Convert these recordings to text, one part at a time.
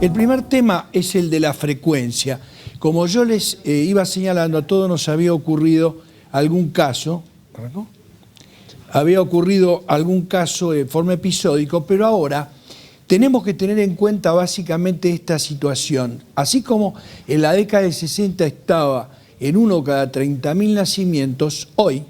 El primer tema es el de la frecuencia. Como yo les iba señalando, a todos nos había ocurrido algún caso, ¿no? Había ocurrido algún caso de forma episódica, pero ahora tenemos que tener en cuenta básicamente esta situación. Así como en la década del 60 estaba en 1 cada 30.000 nacimientos, hoy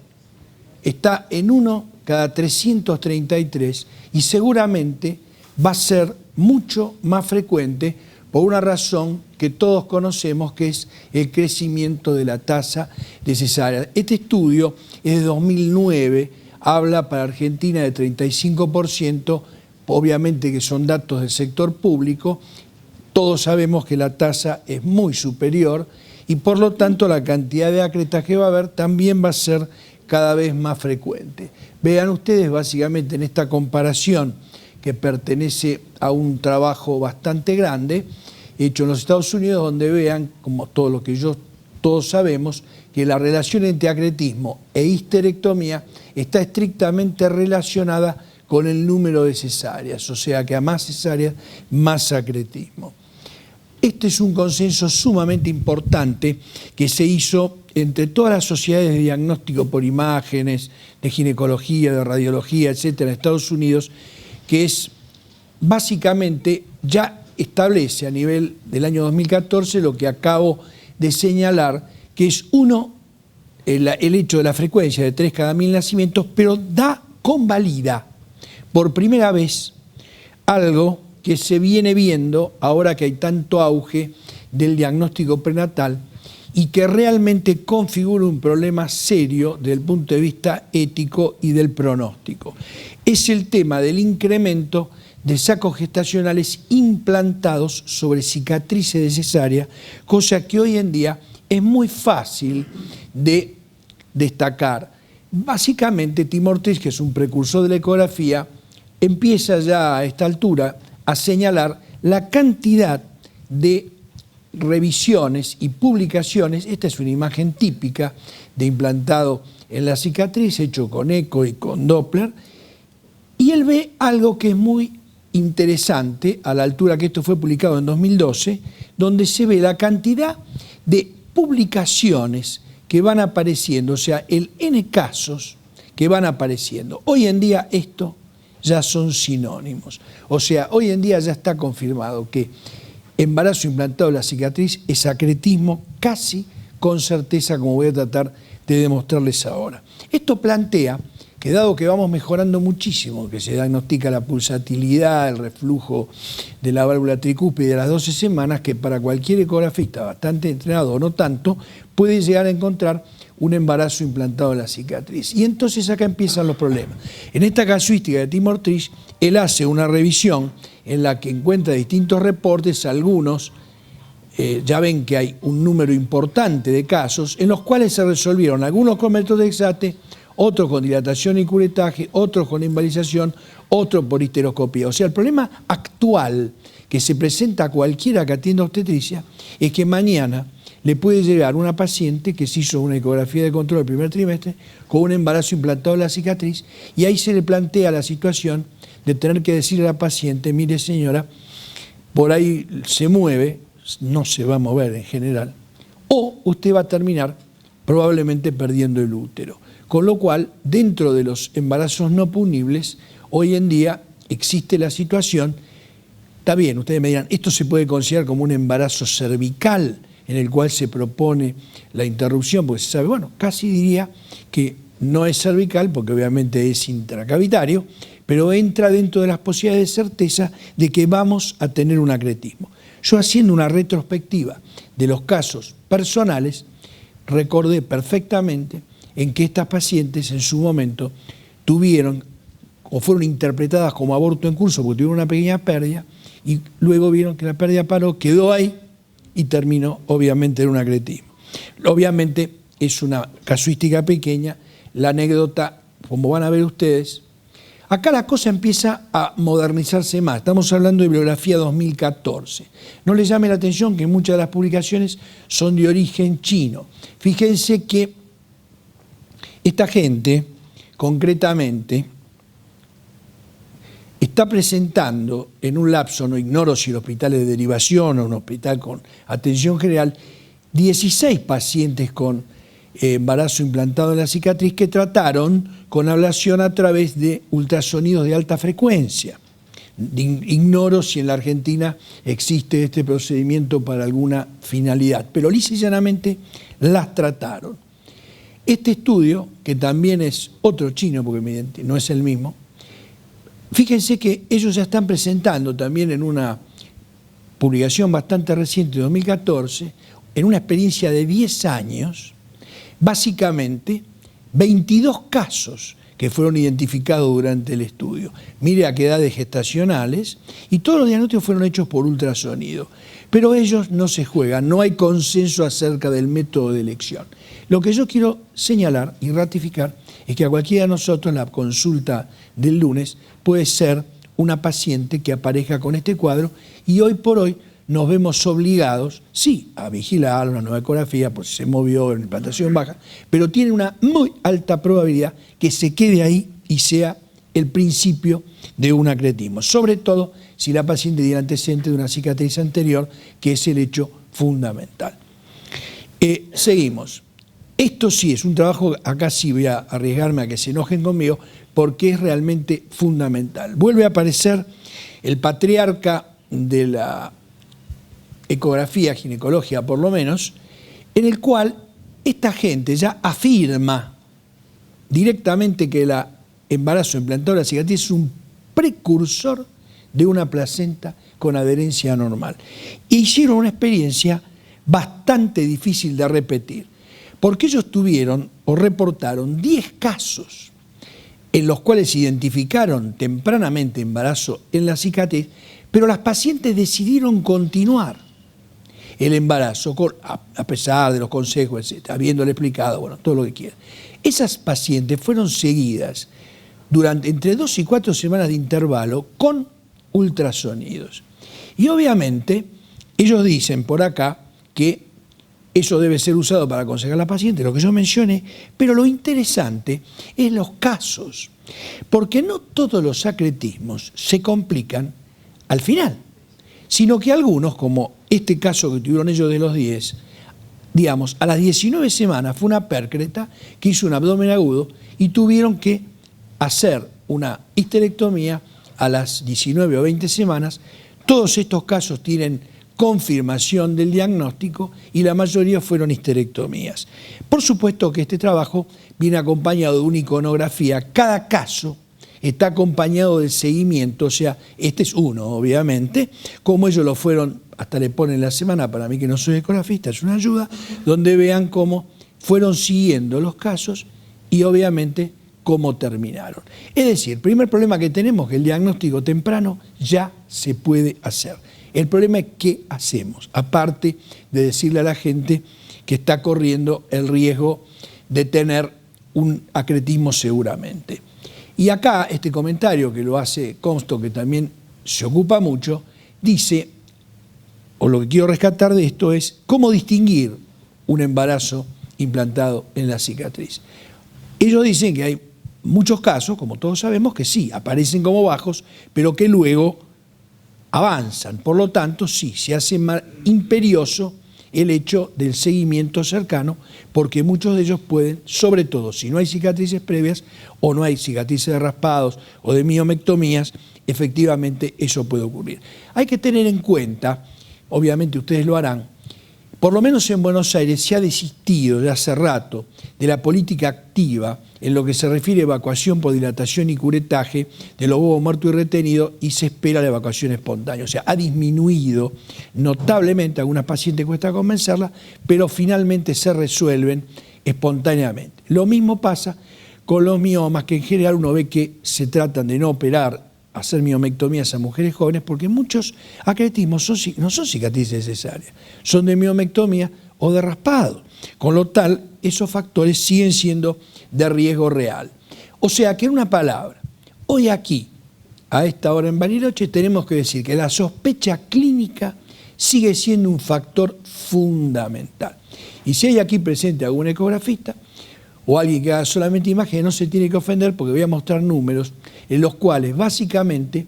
está en 1 cada 333 y seguramente va a ser mucho más frecuente por una razón que todos conocemos, que es el crecimiento de la tasa de cesárea. Este estudio es de 2009, habla para Argentina de 35%, obviamente que son datos del sector público, todos sabemos que la tasa es muy superior y por lo tanto la cantidad de acretas que va a haber también va a ser cada vez más frecuente. Vean ustedes básicamente en esta comparación que pertenece a un trabajo bastante grande, hecho en los Estados Unidos, donde vean, como todo lo que todos sabemos, que la relación entre acretismo e histerectomía está estrictamente relacionada con el número de cesáreas, o sea que a más cesáreas, más acretismo. Este es un consenso sumamente importante que se hizo entre todas las sociedades de diagnóstico por imágenes, de ginecología, de radiología, etcétera, en Estados Unidos, que es básicamente ya establece a nivel del año 2014 lo que acabo de señalar, que es el hecho de la frecuencia de 3 cada 1000 nacimientos, pero convalida por primera vez algo que se viene viendo ahora que hay tanto auge del diagnóstico prenatal y que realmente configura un problema serio desde el punto de vista ético y del pronóstico. Es el tema del incremento de sacos gestacionales implantados sobre cicatrices de cesárea, cosa que hoy en día es muy fácil de destacar. Básicamente, Tim Ortiz, que es un precursor de la ecografía, empieza ya a esta altura a señalar la cantidad de revisiones y publicaciones. Esta es una imagen típica de implantado en la cicatriz, hecho con eco y con Doppler, y él ve algo que es muy interesante, a la altura que esto fue publicado en 2012, donde se ve la cantidad de publicaciones que van apareciendo, o sea, el N casos que van apareciendo. Hoy en día esto ya son sinónimos. O sea, hoy en día ya está confirmado que embarazo implantado en la cicatriz es acretismo casi con certeza, como voy a tratar de demostrarles ahora. Esto plantea que dado que vamos mejorando muchísimo, que se diagnostica la pulsatilidad, el reflujo de la válvula tricúspide a las 12 semanas, que para cualquier ecografista bastante entrenado o no tanto, puede llegar a encontrar un embarazo implantado en la cicatriz. Y entonces acá empiezan los problemas. En esta casuística de Tim Ortiz, él hace una revisión en la que encuentra distintos reportes, algunos, ya ven que hay un número importante de casos, en los cuales se resolvieron algunos con método de Exate, otros con dilatación y curetaje, otros con embolización, otros por histeroscopía. O sea, el problema actual que se presenta a cualquiera que atienda obstetricia es que mañana le puede llegar una paciente que se hizo una ecografía de control del primer trimestre con un embarazo implantado en la cicatriz y ahí se le plantea la situación de tener que decirle a la paciente, mire señora, por ahí se mueve, no se va a mover en general, o usted va a terminar probablemente perdiendo el útero. Con lo cual, dentro de los embarazos no punibles, hoy en día existe la situación, está bien, ustedes me dirán, esto se puede considerar como un embarazo cervical en el cual se propone la interrupción, porque se sabe, bueno, casi diría que no es cervical, porque obviamente es intracavitario, pero entra dentro de las posibilidades de certeza de que vamos a tener un acretismo. Yo, haciendo una retrospectiva de los casos personales, recordé perfectamente en que estas pacientes en su momento tuvieron o fueron interpretadas como aborto en curso porque tuvieron una pequeña pérdida y luego vieron que la pérdida paró, quedó ahí y terminó obviamente en un acretismo. Obviamente es una casuística pequeña, la anécdota, como van a ver ustedes, acá la cosa empieza a modernizarse más. Estamos hablando de bibliografía 2014. No les llame la atención que muchas de las publicaciones son de origen chino. Fíjense que esta gente, concretamente, está presentando en un lapso, no ignoro si el hospital es de derivación o un hospital con atención general, 16 pacientes con embarazo implantado en la cicatriz que trataron con ablación a través de ultrasonidos de alta frecuencia. Ignoro si en la Argentina existe este procedimiento para alguna finalidad, pero lisa y llanamente las trataron. Este estudio, que también es otro chino, porque no es el mismo, fíjense que ellos ya están presentando también en una publicación bastante reciente de 2014, en una experiencia de 10 años, básicamente 22 casos que fueron identificados durante el estudio. Mire a qué edades gestacionales, y todos los diagnósticos fueron hechos por ultrasonido. Pero ellos no se juegan, no hay consenso acerca del método de elección. Lo que yo quiero señalar y ratificar es que a cualquiera de nosotros la consulta del lunes puede ser una paciente que aparezca con este cuadro, y hoy por hoy nos vemos obligados, sí, a vigilar una nueva ecografía, pues se movió en implantación baja, pero tiene una muy alta probabilidad que se quede ahí y sea el principio de un acretismo, sobre todo si la paciente tiene antecedente de una cicatriz anterior, que es el hecho fundamental. Seguimos. Esto sí es un trabajo, acá sí voy a arriesgarme a que se enojen conmigo, porque es realmente fundamental. Vuelve a aparecer el patriarca de la ecografía ginecológica, por lo menos, en el cual esta gente ya afirma directamente que el embarazo implantado de la cicatriz es un precursor de una placenta con adherencia anormal. E hicieron una experiencia bastante difícil de repetir, porque ellos tuvieron o reportaron 10 casos en los cuales identificaron tempranamente embarazo en la cicatriz, pero las pacientes decidieron continuar el embarazo, a pesar de los consejos, etc., habiéndole explicado, bueno, todo lo que quiera. Esas pacientes fueron seguidas durante entre 2 y 4 semanas de intervalo con ultrasonidos. Y obviamente ellos dicen por acá que eso debe ser usado para aconsejar a la paciente, lo que yo mencioné, pero lo interesante es los casos, porque no todos los acretismos se complican al final, sino que algunos, como este caso que tuvieron ellos de los 10, digamos, a las 19 semanas fue una pércreta que hizo un abdomen agudo y tuvieron que hacer una histerectomía a las 19 o 20 semanas. Todos estos casos tienen confirmación del diagnóstico y la mayoría fueron histerectomías. Por supuesto que este trabajo viene acompañado de una iconografía. Cada caso está acompañado del seguimiento, o sea, este es uno, obviamente, como ellos lo fueron, hasta le ponen la semana, para mí que no soy ecografista, es una ayuda, donde vean cómo fueron siguiendo los casos y obviamente cómo terminaron. Es decir, el primer problema que tenemos es que el diagnóstico temprano ya se puede hacer. El problema es qué hacemos, aparte de decirle a la gente que está corriendo el riesgo de tener un acretismo seguramente. Y acá este comentario que lo hace Comstock, que también se ocupa mucho, dice, o lo que quiero rescatar de esto es cómo distinguir un embarazo implantado en la cicatriz. Ellos dicen que hay muchos casos, como todos sabemos, que sí, aparecen como bajos, pero que luego avanzan. Por lo tanto, sí, se hace más imperioso el hecho del seguimiento cercano, porque muchos de ellos pueden, sobre todo si no hay cicatrices previas o no hay cicatrices de raspados o de miomectomías, efectivamente eso puede ocurrir. Hay que tener en cuenta, obviamente ustedes lo harán, por lo menos en Buenos Aires se ha desistido de hace rato de la política activa en lo que se refiere a evacuación por dilatación y curetaje de los huevos muertos y retenidos, y se espera la evacuación espontánea. O sea, ha disminuido notablemente, a algunas pacientes cuesta convencerlas, pero finalmente se resuelven espontáneamente. Lo mismo pasa con los miomas, que en general uno ve que se tratan de no operar, hacer miomectomías a mujeres jóvenes, porque muchos acretismos no son cicatrices necesarias, son de miomectomía o de raspado. Con lo tal, esos factores siguen siendo de riesgo real. O sea que en una palabra, hoy aquí, a esta hora en Bariloche, tenemos que decir que la sospecha clínica sigue siendo un factor fundamental. Y si hay aquí presente algún ecografista o alguien que haga solamente imágenes, no se tiene que ofender, porque voy a mostrar números en los cuales básicamente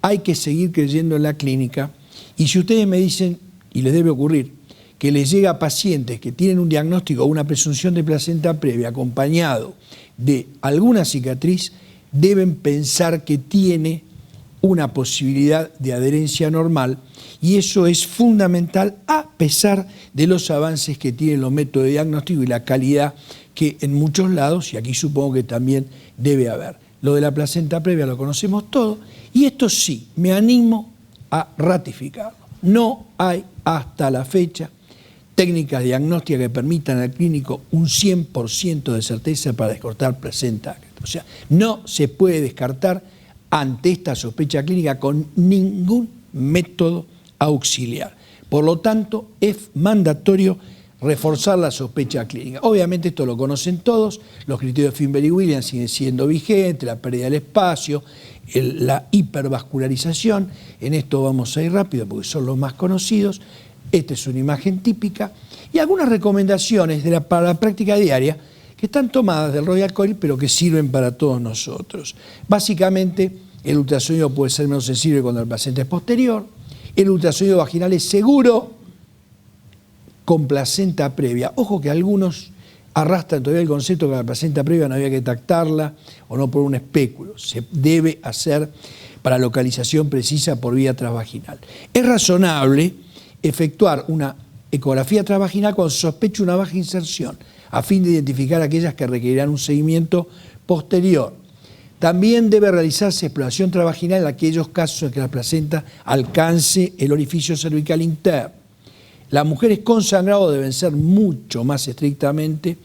hay que seguir creyendo en la clínica, y si ustedes me dicen, y les debe ocurrir, que les llega a pacientes que tienen un diagnóstico o una presunción de placenta previa acompañado de alguna cicatriz, deben pensar que tiene una posibilidad de adherencia normal, y eso es fundamental a pesar de los avances que tienen los métodos de diagnóstico y la calidad que en muchos lados, y aquí supongo que también debe haber. Lo de la placenta previa lo conocemos todo, y esto sí, me animo a ratificarlo. No hay hasta la fecha técnicas diagnósticas que permitan al clínico un 100% de certeza para descartar placenta. O sea, no se puede descartar ante esta sospecha clínica con ningún método auxiliar. Por lo tanto, es mandatorio reforzar la sospecha clínica. Obviamente esto lo conocen todos, los criterios de Finber y Williams siguen siendo vigentes, la pérdida del espacio, la hipervascularización, en esto vamos a ir rápido porque son los más conocidos. Esta es una imagen típica y algunas recomendaciones para la práctica diaria que están tomadas del Royal College pero que sirven para todos nosotros. Básicamente, el ultrasonido puede ser menos sensible cuando el paciente es posterior, el ultrasonido vaginal es seguro con placenta previa. Ojo que algunos arrastran todavía el concepto que la placenta previa no había que tactarla o no por un espéculo. Se debe hacer para localización precisa por vía transvaginal. Es razonable efectuar una ecografía transvaginal cuando se sospecha una baja inserción, a fin de identificar aquellas que requerirán un seguimiento posterior. También debe realizarse exploración transvaginal en aquellos casos en que la placenta alcance el orificio cervical interno. Las mujeres con sangrado deben ser mucho más estrictamente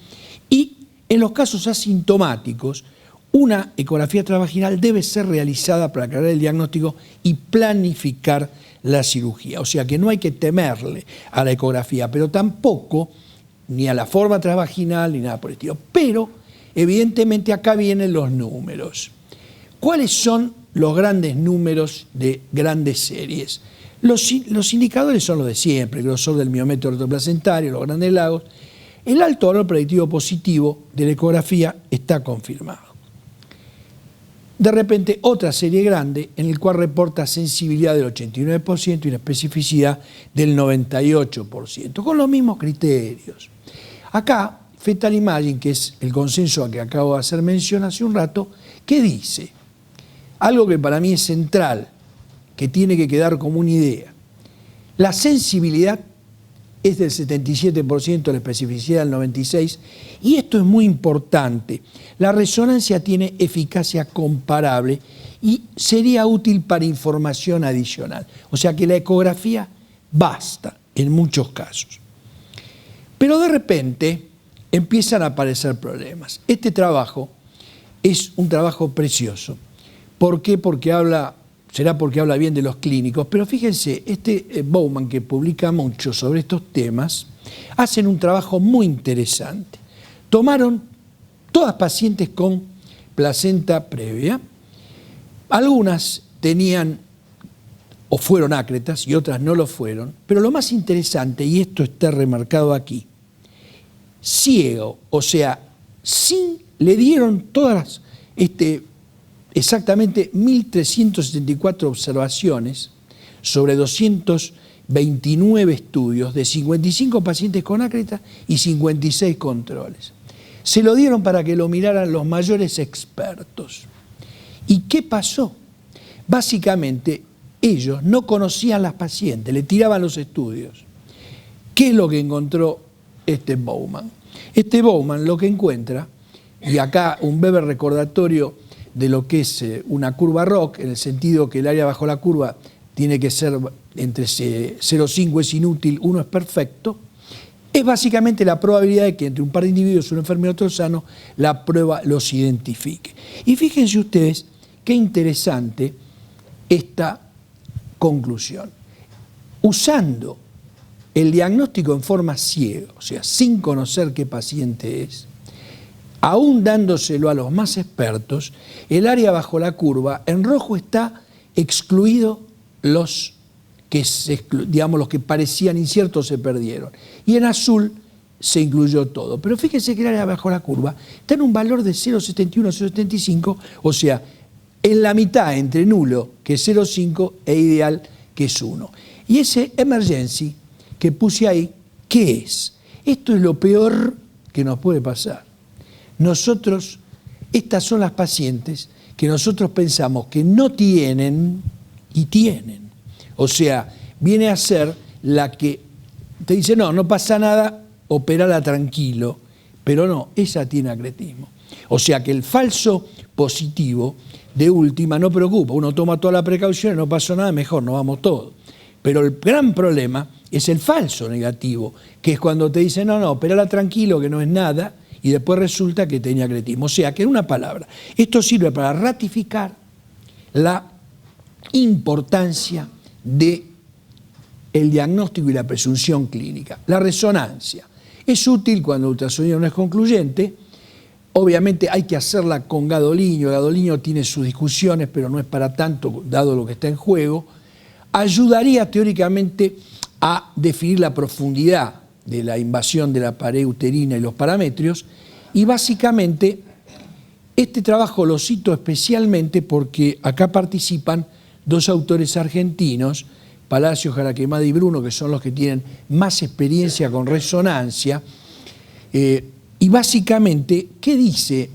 y en los casos asintomáticos, una ecografía transvaginal debe ser realizada para aclarar el diagnóstico y planificar la cirugía. O sea que no hay que temerle a la ecografía, pero tampoco ni a la forma transvaginal ni nada por el estilo. Pero, evidentemente, acá vienen los números. ¿Cuáles son los grandes números de grandes series? Los indicadores son los de siempre, el grosor del miometrio retroplacentario, los grandes lagos. El alto valor predictivo positivo de la ecografía está confirmado. De repente, otra serie grande en el cual reporta sensibilidad del 89% y una especificidad del 98%, con los mismos criterios. Acá, Fetal Imaging, que es el consenso a que acabo de hacer mención hace un rato, ¿qué dice? Algo que para mí es central, que tiene que quedar como una idea. La sensibilidad es del 77%, la especificidad del 96%, y esto es muy importante. La resonancia tiene eficacia comparable y sería útil para información adicional. O sea que la ecografía basta en muchos casos. Pero de repente empiezan a aparecer problemas. Este trabajo es un trabajo precioso. ¿Por qué? Será porque habla bien de los clínicos, pero fíjense, Bowman, que publica mucho sobre estos temas, hacen un trabajo muy interesante. Tomaron todas pacientes con placenta previa, algunas tenían o fueron ácretas y otras no lo fueron, pero lo más interesante, y esto está remarcado aquí, ciego, o sea, le dieron todas exactamente 1.374 observaciones sobre 229 estudios de 55 pacientes con ácreta y 56 controles. Se lo dieron para que lo miraran los mayores expertos. ¿Y qué pasó? Básicamente, ellos no conocían las pacientes, le tiraban los estudios. ¿Qué es lo que encontró Bowman? Bowman lo que encuentra, y acá un breve recordatorio de lo que es una curva ROC, en el sentido que el área bajo la curva tiene que ser entre 0,5 es inútil, 1 es perfecto, es básicamente la probabilidad de que entre un par de individuos, un enfermo y otro sano, la prueba los identifique. Y fíjense ustedes qué interesante esta conclusión. Usando el diagnóstico en forma ciega, o sea, sin conocer qué paciente es, aún dándoselo a los más expertos, el área bajo la curva, en rojo está excluido los que parecían inciertos se perdieron. Y en azul se incluyó todo. Pero fíjense que el área bajo la curva está en un valor de 0,71, 0,75, o sea, en la mitad entre nulo, que es 0,5, e ideal, que es 1. Y ese emergency que puse ahí, ¿qué es? Esto es lo peor que nos puede pasar. Nosotros, estas son las pacientes que nosotros pensamos que no tienen y tienen. O sea, viene a ser la que te dice, no, no pasa nada, operala tranquilo, pero no, esa tiene acretismo. O sea que el falso positivo, de última, no preocupa, uno toma toda la precaución, no pasó nada, mejor, nos vamos todos. Pero el gran problema es el falso negativo, que es cuando te dicen, no, operala tranquilo, que no es nada, y después resulta que tenía acretismo. O sea que en una palabra, esto sirve para ratificar la importancia del diagnóstico y la presunción clínica. La resonancia es útil cuando el ultrasonido no es concluyente. Obviamente hay que hacerla con gadolinio. Gadolinio tiene sus discusiones, pero no es para tanto, dado lo que está en juego. Ayudaría teóricamente a definir la profundidad de la invasión de la pared uterina y los parametrios. Y básicamente este trabajo lo cito especialmente porque acá participan dos autores argentinos, Palacio, Jaraquemada y Bruno, que son los que tienen más experiencia con resonancia. Y básicamente, ¿qué dice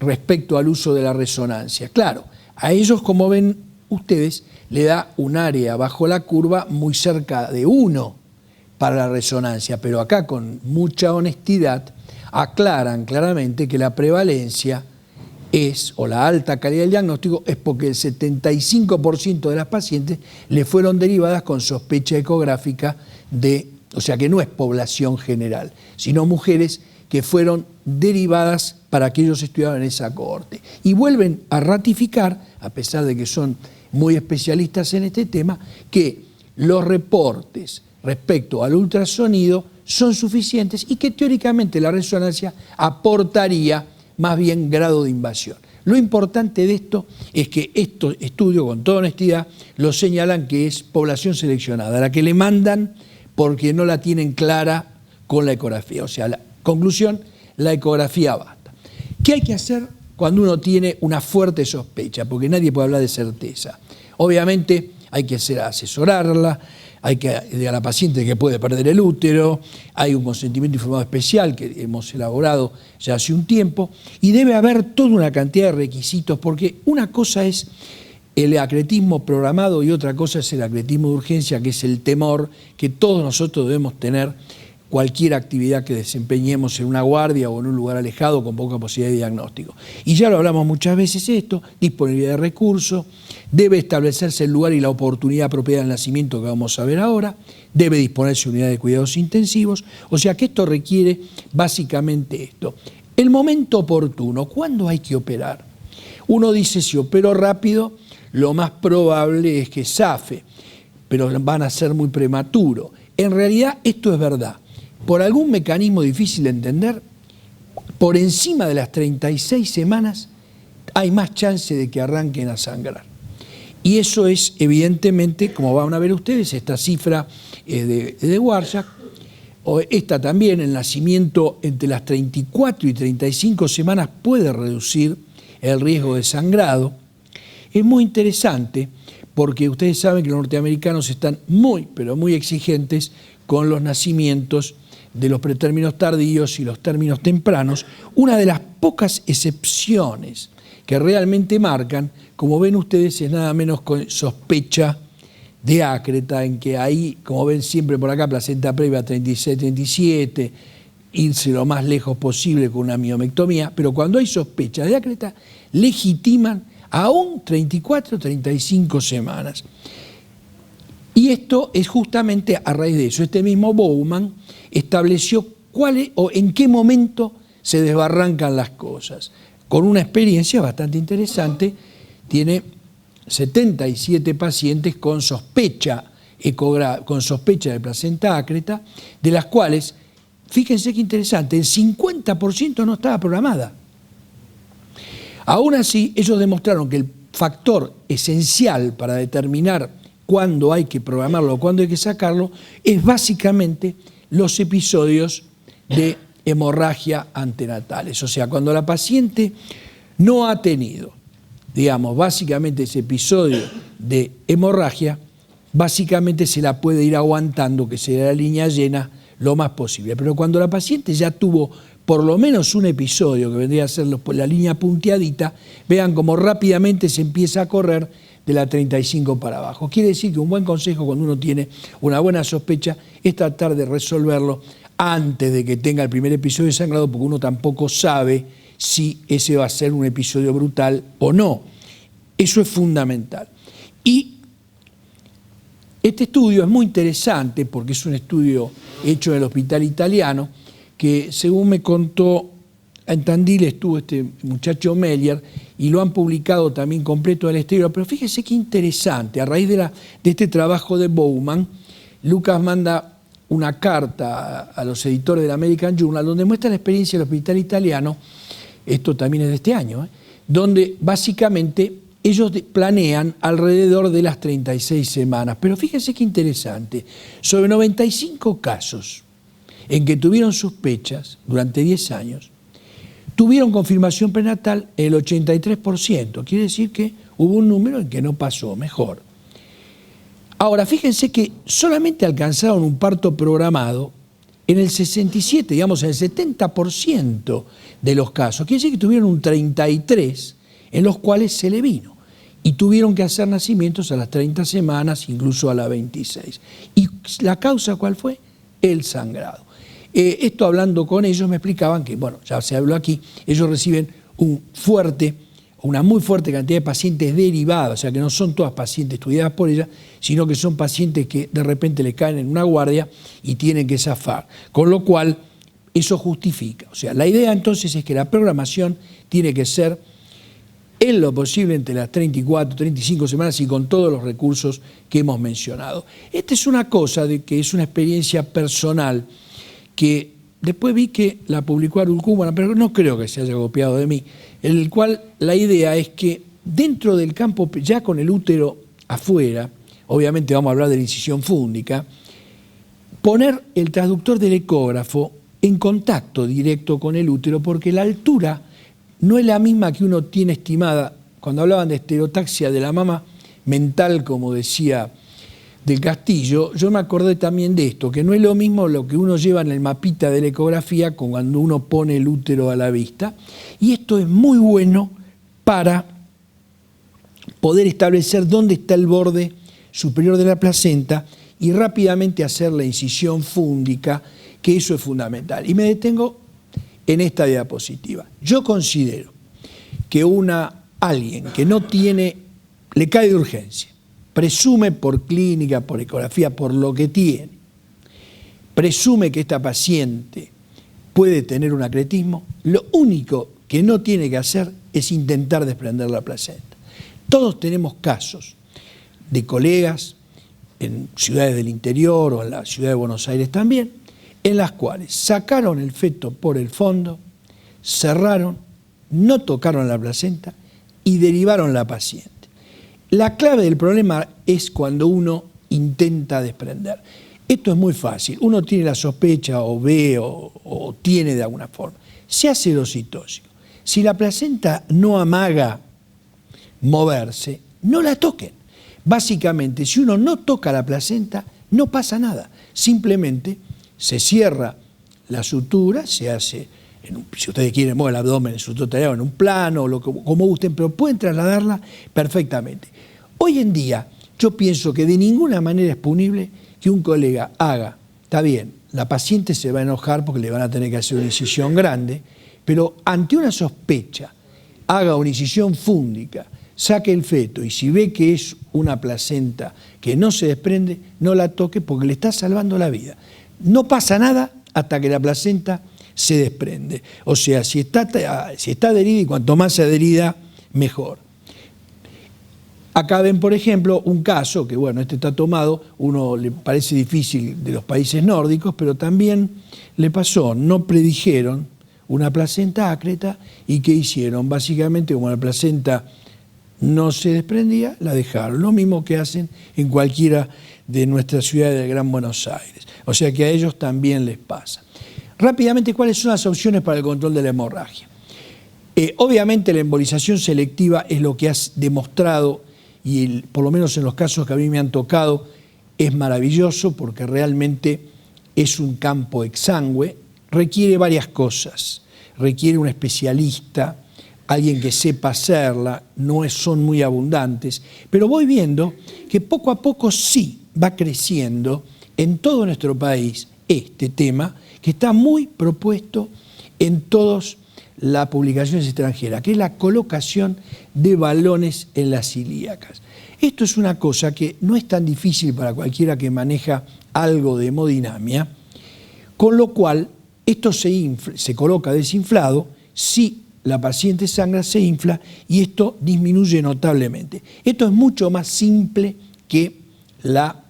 respecto al uso de la resonancia? Claro, a ellos, como ven ustedes, le da un área bajo la curva muy cerca de 1 para la resonancia, pero acá con mucha honestidad aclaran claramente que la prevalencia es, o la alta calidad del diagnóstico, es porque el 75% de las pacientes le fueron derivadas con sospecha ecográfica o sea que no es población general, sino mujeres que fueron derivadas para que ellos estudiaran en esa cohorte. Y vuelven a ratificar, a pesar de que son muy especialistas en este tema, que los reportes respecto al ultrasonido son suficientes y que teóricamente la resonancia aportaría más bien grado de invasión. Lo importante de esto es que estos estudios, con toda honestidad, lo señalan que es población seleccionada, la que le mandan porque no la tienen clara con la ecografía. O sea, la conclusión, la ecografía basta. ¿Qué hay que hacer cuando uno tiene una fuerte sospecha? Porque nadie puede hablar de certeza. Obviamente hay que asesorarla, hay que decir a la paciente que puede perder el útero, hay un consentimiento informado especial que hemos elaborado ya hace un tiempo, y debe haber toda una cantidad de requisitos, porque una cosa es el acretismo programado y otra cosa es el acretismo de urgencia, que es el temor que todos nosotros debemos tener cualquier actividad que desempeñemos en una guardia o en un lugar alejado con poca posibilidad de diagnóstico. Y ya lo hablamos muchas veces esto, disponibilidad de recursos, debe establecerse el lugar y la oportunidad apropiada del nacimiento que vamos a ver ahora, debe disponerse unidad de cuidados intensivos, o sea que esto requiere básicamente esto. El momento oportuno, ¿cuándo hay que operar? Uno dice, si opero rápido, lo más probable es que zafe, pero van a ser muy prematuro. En realidad esto es verdad. Por algún mecanismo difícil de entender, por encima de las 36 semanas hay más chance de que arranquen a sangrar. Y eso es evidentemente, como van a ver ustedes, esta cifra de Warshak, o esta también, el nacimiento entre las 34 y 35 semanas puede reducir el riesgo de sangrado. Es muy interesante porque ustedes saben que los norteamericanos están muy, pero muy exigentes con los nacimientos de los pretérminos tardíos y los términos tempranos. Una de las pocas excepciones que realmente marcan, como ven ustedes, es nada menos con sospecha de ácreta, en que ahí, como ven siempre por acá, placenta previa 36-37, irse lo más lejos posible con una miomectomía, pero cuando hay sospecha de ácreta, legitiman aún 34-35 semanas. Y esto es justamente a raíz de eso. Este mismo Bowman estableció en qué momento se desbarrancan las cosas. Con una experiencia bastante interesante, tiene 77 pacientes con sospecha de placenta ácreta, de las cuales, fíjense qué interesante, el 50% no estaba programada. Aún así, ellos demostraron que el factor esencial para determinar cuándo hay que programarlo o cuándo hay que sacarlo es básicamente los episodios de hemorragia antenatales. O sea, cuando la paciente no ha tenido digamos, básicamente ese episodio de hemorragia, básicamente se la puede ir aguantando, que sea la línea llena, lo más posible. Pero cuando la paciente ya tuvo por lo menos un episodio, que vendría a ser la línea punteadita, vean cómo rápidamente se empieza a correr de la 35 para abajo. Quiere decir que un buen consejo cuando uno tiene una buena sospecha es tratar de resolverlo antes de que tenga el primer episodio de sangrado, porque uno tampoco sabe si ese va a ser un episodio brutal o no. Eso es fundamental. Y este estudio es muy interesante porque es un estudio hecho en el hospital italiano que, según me contó, en Tandil estuvo este muchacho Meyer y lo han publicado también completo al exterior. Pero fíjese qué interesante, a raíz de este trabajo de Bowman, Lucas manda una carta a los editores del American Journal donde muestra la experiencia del hospital italiano, esto también es de este año, donde básicamente ellos planean alrededor de las 36 semanas. Pero fíjense qué interesante, sobre 95 casos en que tuvieron sospechas durante 10 años, tuvieron confirmación prenatal el 83%. Quiere decir que hubo un número en que no pasó, mejor. Ahora, fíjense que solamente alcanzaron un parto programado en el 67, digamos, en el 70% de los casos. Quiere decir que tuvieron un 33% en los cuales se le vino. Y tuvieron que hacer nacimientos a las 30 semanas, incluso a las 26. ¿Y la causa cuál fue? El sangrado. Esto hablando con ellos me explicaban que, bueno, ya se habló aquí, ellos reciben una muy fuerte cantidad de pacientes derivados, o sea que no son todas pacientes estudiadas por ella, sino que son pacientes que de repente le caen en una guardia y tienen que zafar. Con lo cual, eso justifica. O sea, la idea entonces es que la programación tiene que ser en lo posible entre las 34, 35 semanas y con todos los recursos que hemos mencionado. Esta es una cosa de que es una experiencia personal que después vi que la publicó Arulcúmara, pero no creo que se haya copiado de mí, en el cual la idea es que dentro del campo, ya con el útero afuera, obviamente vamos a hablar de la incisión fúndica, poner el transductor del ecógrafo en contacto directo con el útero, porque la altura no es la misma que uno tiene estimada. Cuando hablaban de estereotaxia de la mama mental, como decía del Castillo, yo me acordé también de esto, que no es lo mismo lo que uno lleva en el mapita de la ecografía con cuando uno pone el útero a la vista. Y esto es muy bueno para poder establecer dónde está el borde superior de la placenta y rápidamente hacer la incisión fúndica, que eso es fundamental. Y me detengo en esta diapositiva. Yo considero que alguien que no tiene, le cae de urgencia, presume por clínica, por ecografía, por lo que tiene, presume que esta paciente puede tener un acretismo, lo único que no tiene que hacer es intentar desprender la placenta. Todos tenemos casos de colegas en ciudades del interior o en la ciudad de Buenos Aires también, en las cuales sacaron el feto por el fondo, cerraron, no tocaron la placenta y derivaron la paciente. La clave del problema es cuando uno intenta desprender. Esto es muy fácil. Uno tiene la sospecha o ve o tiene de alguna forma. Se hace el ocitóxico. Si la placenta no amaga moverse, no la toquen. Básicamente, si uno no toca la placenta, no pasa nada. Simplemente se cierra la sutura, se hace, si ustedes quieren, mover el abdomen en su totalidad, en un plano, como gusten, pero pueden trasladarla perfectamente. Hoy en día, yo pienso que de ninguna manera es punible que un colega haga, está bien, la paciente se va a enojar porque le van a tener que hacer una incisión grande, pero ante una sospecha, haga una incisión fúndica, saque el feto y si ve que es una placenta que no se desprende, no la toque porque le está salvando la vida. No pasa nada hasta que la placenta se desprende. O sea, si está adherida y cuanto más adherida, mejor. Acá ven, por ejemplo, un caso que, bueno, este está tomado, uno le parece difícil de los países nórdicos, pero también le pasó, no predijeron una placenta ácreta y ¿qué hicieron? Básicamente, como la placenta no se desprendía, la dejaron. Lo mismo que hacen en cualquiera de nuestras ciudades del Gran Buenos Aires. O sea que a ellos también les pasa. Rápidamente, ¿cuáles son las opciones para el control de la hemorragia? Obviamente la embolización selectiva es lo que has demostrado, y por lo menos en los casos que a mí me han tocado, es maravilloso porque realmente es un campo exangüe, requiere varias cosas, requiere un especialista, alguien que sepa hacerla, no son muy abundantes, pero voy viendo que poco a poco sí va creciendo en todo nuestro país este tema, que está muy propuesto en todas las publicaciones extranjeras, que es la colocación de balones en las ilíacas. Esto es una cosa que no es tan difícil para cualquiera que maneja algo de hemodinamia, con lo cual esto se coloca desinflado, si la paciente sangra se infla y esto disminuye notablemente. Esto es mucho más simple que la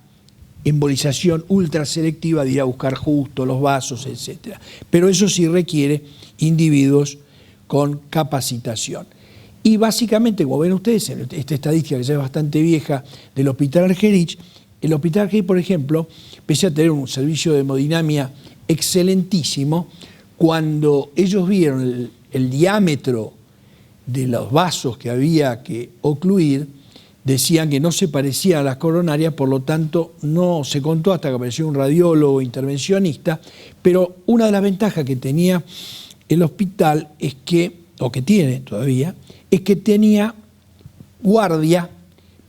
embolización ultraselectiva de ir a buscar justo los vasos, etc. Pero eso sí requiere individuos con capacitación. Y básicamente, como ven ustedes, en esta estadística que ya es bastante vieja del Hospital Argerich, el Hospital Argerich, por ejemplo, pese a tener un servicio de hemodinamia excelentísimo, cuando ellos vieron el diámetro de los vasos que había que ocluir, decían que no se parecían a las coronarias, por lo tanto no se contó hasta que apareció un radiólogo intervencionista, pero una de las ventajas que tenía el hospital es que, o que tiene todavía, es que tenía guardia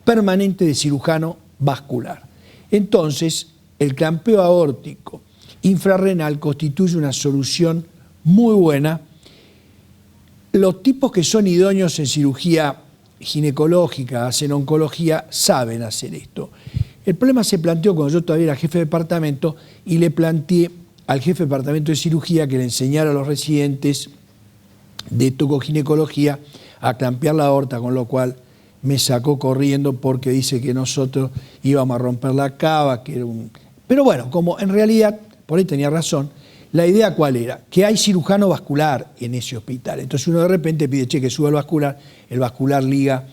permanente de cirujano vascular. Entonces, el clampeo aórtico infrarrenal constituye una solución muy buena. Los tipos que son idóneos en cirugía ginecológica, hacen oncología, saben hacer esto. El problema se planteó cuando yo todavía era jefe de departamento y le planteé al jefe de departamento de cirugía que le enseñara a los residentes de tocoginecología a clampear la aorta, con lo cual me sacó corriendo porque dice que nosotros íbamos a romper la cava, que era un... Pero bueno, como en realidad, por ahí tenía razón, la idea ¿cuál era? Que hay cirujano vascular en ese hospital. Entonces uno de repente pide, che, que suba el vascular liga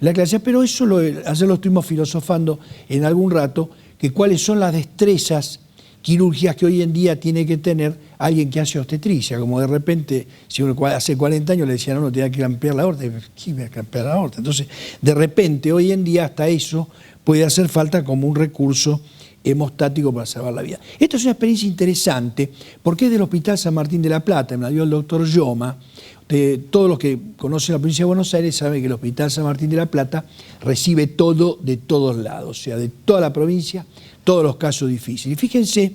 la clase, pero eso ayer lo estuvimos filosofando en algún rato, que cuáles son las destrezas quirúrgicas que hoy en día tiene que tener alguien que hace obstetricia, como de repente, si uno hace 40 años le decían, no, tenía que clampear la aorta, ¿quién va a clampear la aorta? Entonces, de repente, hoy en día hasta eso puede hacer falta como un recurso hemostático para salvar la vida. Esto es una experiencia interesante porque es del Hospital San Martín de la Plata, me la dio el doctor Yoma. Todos los que conocen la provincia de Buenos Aires saben que el Hospital San Martín de la Plata recibe todo de todos lados, o sea, de toda la provincia, todos los casos difíciles. Y fíjense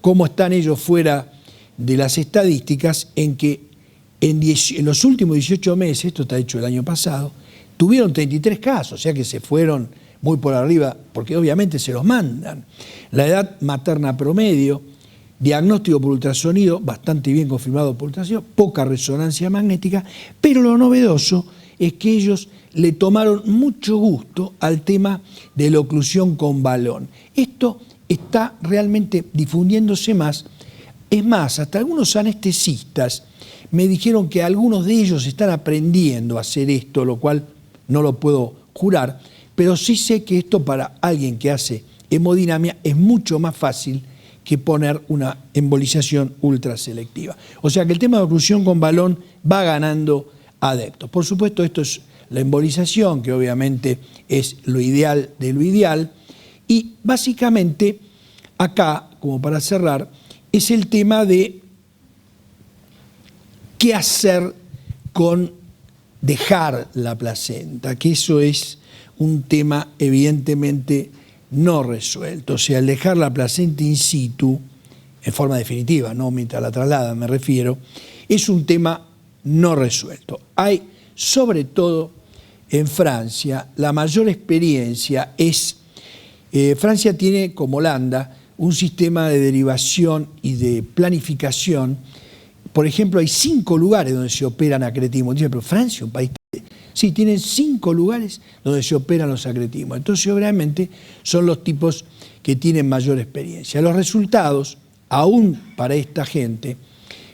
cómo están ellos fuera de las estadísticas en que en los últimos 18 meses, esto está hecho el año pasado, tuvieron 33 casos, o sea que se fueron muy por arriba, porque obviamente se los mandan. La edad materna promedio, diagnóstico por ultrasonido, bastante bien confirmado por ultrasonido, poca resonancia magnética, pero lo novedoso es que ellos le tomaron mucho gusto al tema de la oclusión con balón. Esto está realmente difundiéndose más. Es más, hasta algunos anestesistas me dijeron que algunos de ellos están aprendiendo a hacer esto, lo cual no lo puedo jurar, pero sí sé que esto para alguien que hace hemodinamia es mucho más fácil que poner una embolización ultraselectiva. O sea que el tema de oclusión con balón va ganando adeptos. Por supuesto, esto es la embolización, que obviamente es lo ideal de lo ideal, y básicamente acá, como para cerrar, es el tema de qué hacer con dejar la placenta, que eso es un tema evidentemente no resuelto. O sea, el dejar la placenta in situ, en forma definitiva, no mientras la trasladan, me refiero, es un tema no resuelto. Hay, sobre todo en Francia, la mayor experiencia es, Francia tiene, como Holanda, un sistema de derivación y de planificación. Por ejemplo, hay 5 lugares donde se operan acretismos. Dice, pero Francia, un país... Sí, tienen 5 lugares donde se operan los acretismos. Entonces, obviamente, son los tipos que tienen mayor experiencia. Los resultados, aún para esta gente,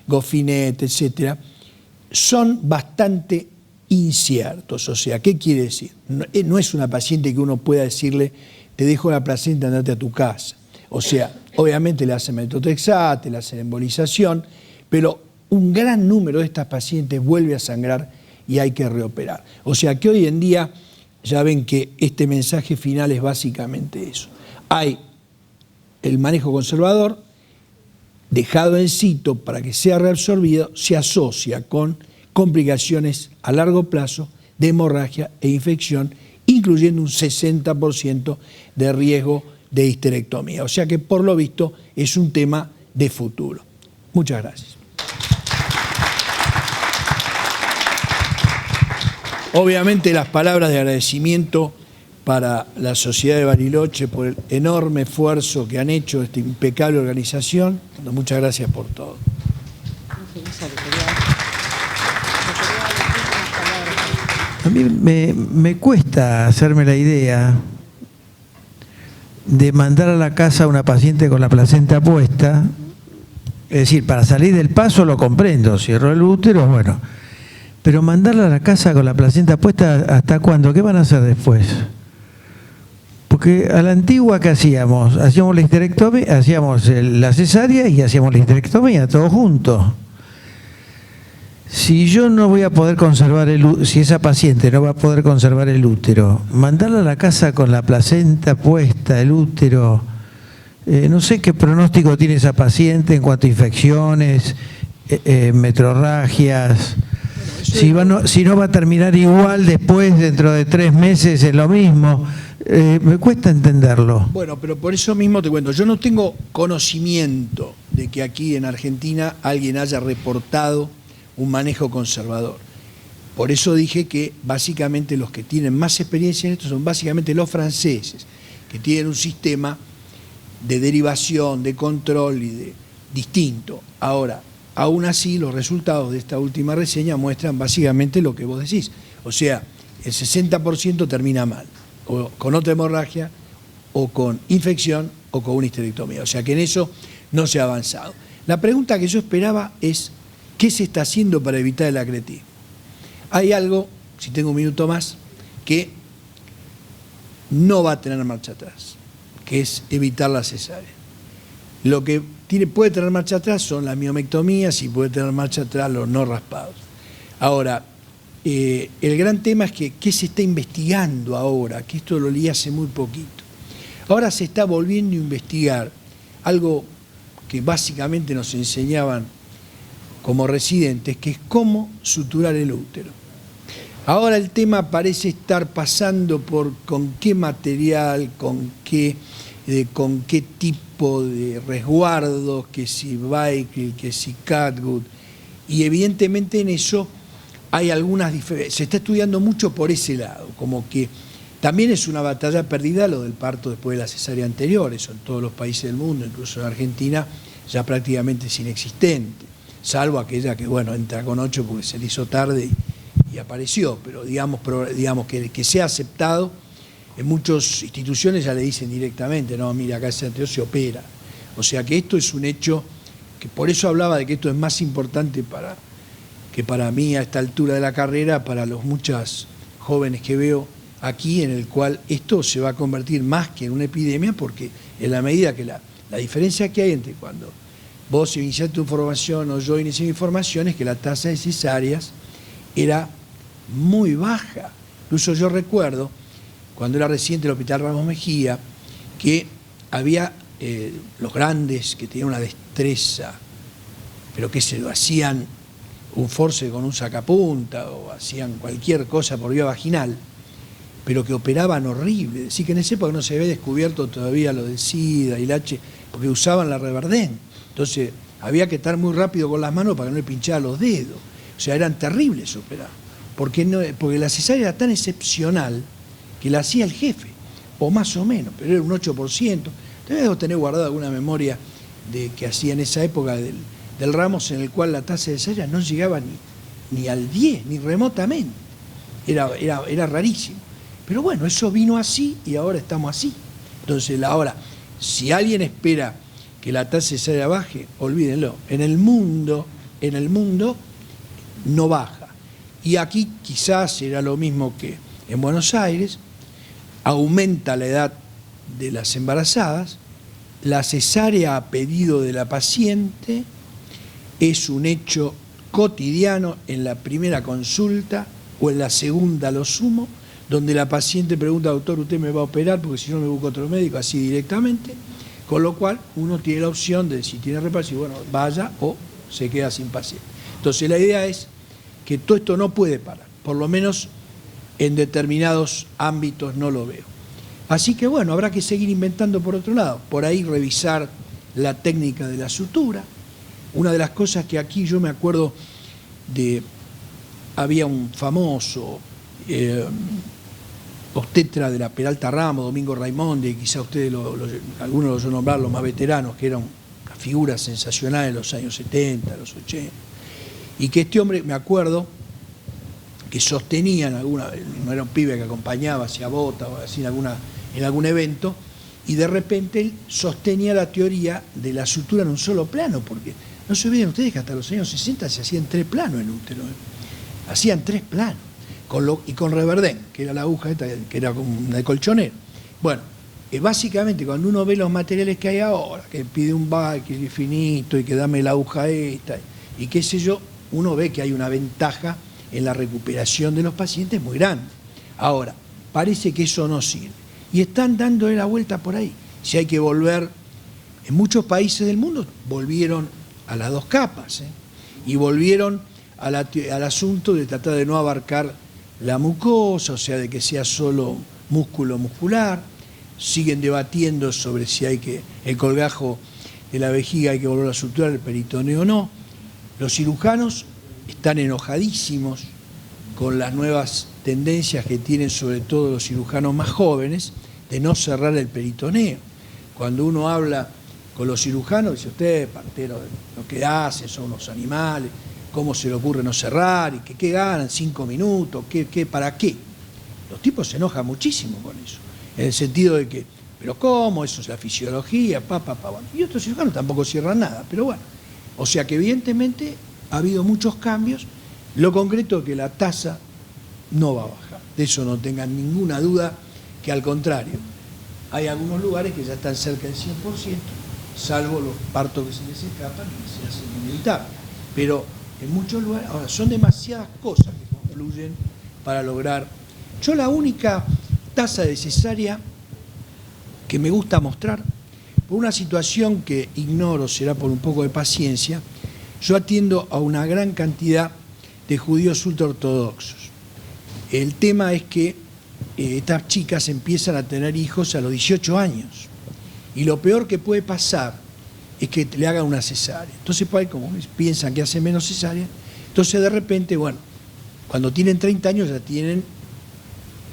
Goffinet, etcétera, son bastante inciertos. O sea, ¿qué quiere decir? No es una paciente que uno pueda decirle, te dejo la placenta, andate a tu casa. O sea, obviamente le hacen metotrexate, le hacen embolización, pero un gran número de estas pacientes vuelve a sangrar y hay que reoperar. O sea que hoy en día ya ven que este mensaje final es básicamente eso. Hay el manejo conservador, dejado en situ para que sea reabsorbido, se asocia con complicaciones a largo plazo de hemorragia e infección, incluyendo un 60% de riesgo de histerectomía. O sea que por lo visto es un tema de futuro. Muchas gracias. Obviamente las palabras de agradecimiento para la Sociedad de Bariloche por el enorme esfuerzo que han hecho, esta impecable organización. Muchas gracias por todo. A mí me cuesta hacerme la idea de mandar a la casa a una paciente con la placenta puesta. Es decir, para salir del paso lo comprendo, cierro el útero, bueno. Pero mandarla a la casa con la placenta puesta, ¿hasta cuándo? ¿Qué van a hacer después? Porque a la antigua, ¿qué hacíamos? Hacíamos la histerectomía, hacíamos la cesárea y hacíamos la histerectomía, todos juntos. Si yo no voy a poder conservar si esa paciente no va a poder conservar el útero, mandarla a la casa con la placenta puesta, el útero, no sé qué pronóstico tiene esa paciente en cuanto a infecciones, metrorragias. Si no va a terminar igual después, dentro de 3 meses, es lo mismo. Me cuesta entenderlo. Bueno, pero por eso mismo te cuento, yo no tengo conocimiento de que aquí en Argentina alguien haya reportado un manejo conservador. Por eso dije que básicamente los que tienen más experiencia en esto son básicamente los franceses, que tienen un sistema de derivación, de control y de distinto. Ahora, aún así, los resultados de esta última reseña muestran básicamente lo que vos decís. O sea, el 60% termina mal, o con otra hemorragia, o con infección, o con una histerectomía. O sea que en eso no se ha avanzado. La pregunta que yo esperaba es, ¿qué se está haciendo para evitar el acretismo? Hay algo, si tengo un minuto más, que no va a tener marcha atrás, que es evitar la cesárea. Lo que puede tener marcha atrás son las miomectomías y puede tener marcha atrás los no raspados. Ahora, el gran tema es que ¿qué se está investigando ahora? Que esto lo leí hace muy poquito. Ahora se está volviendo a investigar algo que básicamente nos enseñaban como residentes, que es cómo suturar el útero. Ahora el tema parece estar pasando por con qué material, con qué tipo de resguardos, que si Bicryl, que si Catgut, y evidentemente en eso hay algunas diferencias. Se está estudiando mucho por ese lado, como que también es una batalla perdida lo del parto después de la cesárea anterior, eso en todos los países del mundo, incluso en Argentina, ya prácticamente es inexistente, salvo aquella que, bueno, entra con 8 porque se le hizo tarde y apareció, pero digamos que sea aceptado. En muchas instituciones ya le dicen directamente, no, mira, acá se opera. O sea que esto es un hecho que por eso hablaba de que esto es más importante que para mí a esta altura de la carrera, para los muchos jóvenes que veo aquí, en el cual esto se va a convertir más que en una epidemia, porque en la medida que la diferencia que hay entre cuando vos iniciaste tu formación o yo inicié mi formación es que la tasa de cesáreas era muy baja. Incluso yo recuerdo, cuando era residente del Hospital Ramos Mejía, que había los grandes que tenían una destreza, pero que se lo hacían un force con un sacapunta o hacían cualquier cosa por vía vaginal, pero que operaban horrible. Es decir, que en esa época no se había descubierto todavía lo del SIDA y el H, porque usaban la Reverdén. Entonces había que estar muy rápido con las manos para que no le pinchara los dedos. O sea, eran terribles operar, porque la cesárea era tan excepcional que la hacía el jefe, o más o menos, pero era un 8%. Debo tener guardada alguna memoria de que hacía en esa época del Ramos, en el cual la tasa de cesárea no llegaba ni al 10, ni remotamente. Era rarísimo. Pero bueno, eso vino así y ahora estamos así. Entonces, ahora, si alguien espera que la tasa de cesárea baje, olvídenlo. En el mundo no baja. Y aquí quizás será lo mismo que en Buenos Aires, aumenta la edad de las embarazadas, la cesárea a pedido de la paciente es un hecho cotidiano en la primera consulta o en la segunda, lo sumo, donde la paciente pregunta, doctor, ¿usted me va a operar? Porque si no me busco otro médico, así directamente. Con lo cual, uno tiene la opción de, si tiene reparación, bueno, vaya o se queda sin paciente. Entonces, la idea es que todo esto no puede parar, por lo menos en determinados ámbitos no lo veo. Así que, bueno, habrá que seguir inventando por otro lado, por ahí revisar la técnica de la sutura. Una de las cosas que aquí yo me acuerdo había un famoso obstetra de la Peralta Ramos, Domingo Raimondi, quizá ustedes, algunos los van a nombrar, los más veteranos, que era una figura sensacional en los años 70, los 80, y que este hombre, me acuerdo, que sostenía no era un pibe que acompañaba hacia bota o así en algún evento, y de repente él sostenía la teoría de la sutura en un solo plano, porque no se olviden ustedes que hasta los años 60 se hacían 3 planos en útero, hacían 3 planos, y con reverdén, que era la aguja esta, que era como una de colchonero. Bueno, básicamente cuando uno ve los materiales que hay ahora, que pide un que es finito y que dame la aguja esta, y qué sé yo, uno ve que hay una ventaja en la recuperación de los pacientes muy grande. Ahora, parece que eso no sirve. Y están dándole la vuelta por ahí. Si hay que volver, en muchos países del mundo volvieron a las 2 capas, y volvieron al asunto de tratar de no abarcar la mucosa, o sea, de que sea solo músculo muscular. Siguen debatiendo sobre si el colgajo de la vejiga hay que volver a suturar, el peritoneo o no. Los cirujanos están enojadísimos con las nuevas tendencias que tienen sobre todo los cirujanos más jóvenes de no cerrar el peritoneo. Cuando uno habla con los cirujanos, dice usted, partero, lo que hacen son unos animales, ¿cómo se le ocurre no cerrar? ¿Y qué ganan? 5 minutos, ¿para qué? Los tipos se enojan muchísimo con eso, en el sentido de que, ¿pero cómo? Eso es la fisiología, bueno. Y otros cirujanos tampoco cierran nada, pero bueno. O sea que evidentemente ha habido muchos cambios. Lo concreto es que la tasa no va a bajar, de eso no tengan ninguna duda, que al contrario, hay algunos lugares que ya están cerca del 100%, salvo los partos que se les escapan y se hacen inevitables. Pero en muchos lugares, ahora, son demasiadas cosas que confluyen para lograr. Yo la única tasa de cesárea que me gusta mostrar, por una situación que ignoro, será por un poco de paciencia, yo atiendo a una gran cantidad de judíos ultraortodoxos. El tema es que estas chicas empiezan a tener hijos a los 18 años. Y lo peor que puede pasar es que le hagan una cesárea. Entonces, pues, como piensan que hacen menos cesárea, entonces de repente, bueno, cuando tienen 30 años ya tienen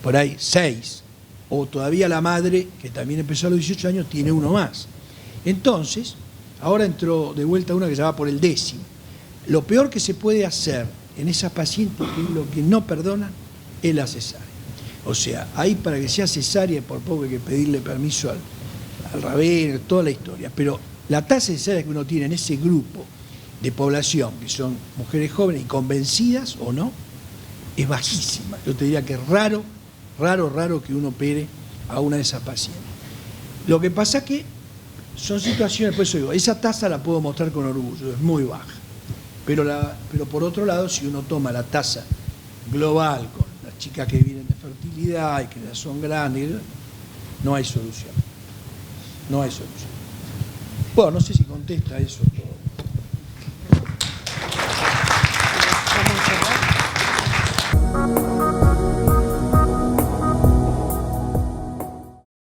por ahí 6. O todavía la madre, que también empezó a los 18 años, tiene uno más. Entonces, ahora entró de vuelta una que ya va por el 10º. Lo peor que se puede hacer en esas pacientes, que es lo que no perdonan, es la cesárea. O sea, ahí para que sea cesárea, por poco hay que pedirle permiso al rabino, toda la historia. Pero la tasa de cesárea que uno tiene en ese grupo de población, que son mujeres jóvenes y convencidas o no, es bajísima. Yo te diría que es raro que uno opere a una de esas pacientes. Lo que pasa es que son situaciones, por eso digo, esa tasa la puedo mostrar con orgullo, es muy baja. Pero por otro lado, si uno toma la tasa global con las chicas que vienen de fertilidad y que ya son grandes, no hay solución. No hay solución. Bueno, no sé si contesta eso.